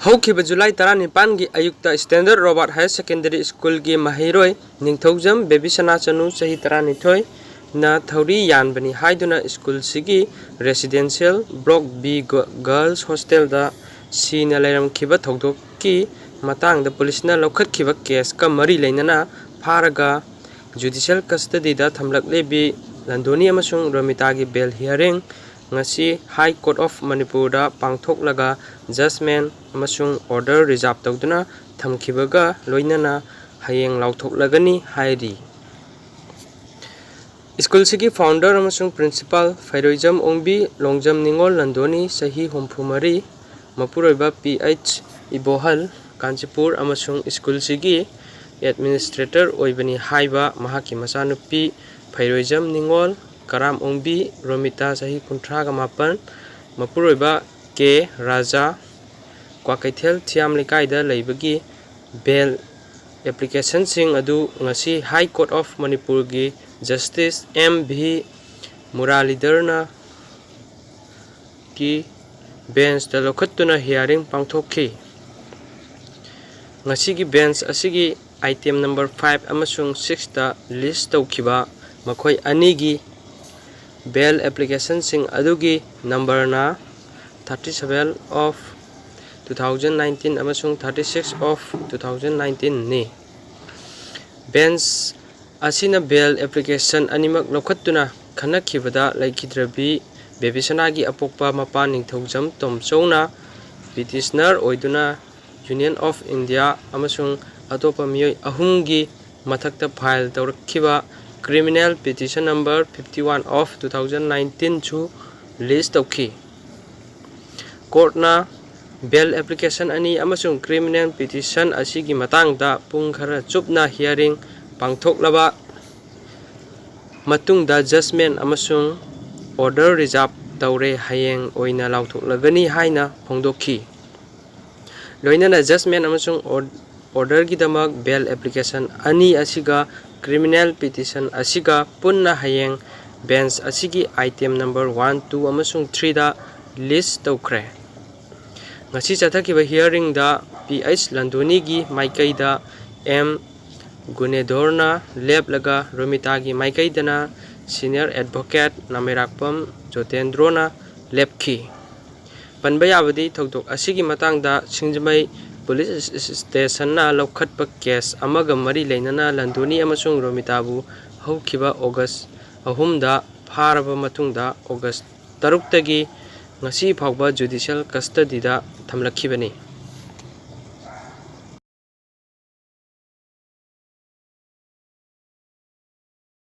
हौखिबा जुलाई 19 की अयुक्ता standard Robert higher secondary school की महिरोय निंगथौजम बेबीसना चनु सही 12 ना थौरी यानबनी हाइदुना स्कूल सिगी residential block B girls hostel दा सीना लेरमखिबा थौदोक की मतंग दा पुलिस ना लौखतखिबा केस का मरी लेनना फारगा जुडिशियल कस्टडी दा थमलकलेबी लंदोनी अमसुंग रमिता की bail hearing ngasi High Court of Manipur da pangthoklaga judgment amasung order reserve tawduna thamkhibaga loinana hayeng lauthoklagani hairi school sigi founder amasung principal Fairoijam Ongbi Longjam Ningol Landoni sahi homphumari mapuroiba PH Ibohal Kanchipur amasung school sigi administrator oibani haiba mahaki masanupi Fairoijam Ningol Karam Ongbi Romita sahi kuntraga mapan mapuroiba ke Raja Kwakaithel Thiam Likaida leibagi bail application sing adu ngasi High Court of Manipur gi Justice M.B. Muralidharna ki bench da lokhattuna hearing pangthokhi ngasi gi bench asigi item number 5 amasung 6 da list tawkhiba makhoi anigi bail application sing adugi number na 37 of 2019 amasung 36 of 2019 ni bench asina bail application animak lokhattuna khanakhibada laikhidrabi bebisana gi apokpa mapa ningthogjam tomchona petitioner oiduna Union of India amasung atopa miyoi ahumgi mathakta file tawrakhiba criminal petition number 51 of 2019 chu list tawkhi court na bail application ani amasung criminal petition asigi matangda pung khara chupna hearing pangthoklaba matungda judgment amasung order reserve tawre hayeng oina lauthoklagani haina phongdokhi loinana judgment amasung order gidamak bail application ani asiga criminal petition asiga punna hayeng bench asigi item number 1 2 amasung 3 da list tawkhre ngasi chathakiba hearing da PH Landoni gi maikai da M Gunedorna leblaga Romita gi maikai dana senior advocate Namirakpam Jotendrona lepki panbayabadi thodok asigi matangda singjmai police station na lokhatpa case amaga mari leinana Landoni amasung Romita bu haukiba August 3 da pharaba matungda August 6 tagi ngasi phawba judicial custody da thamlakhibani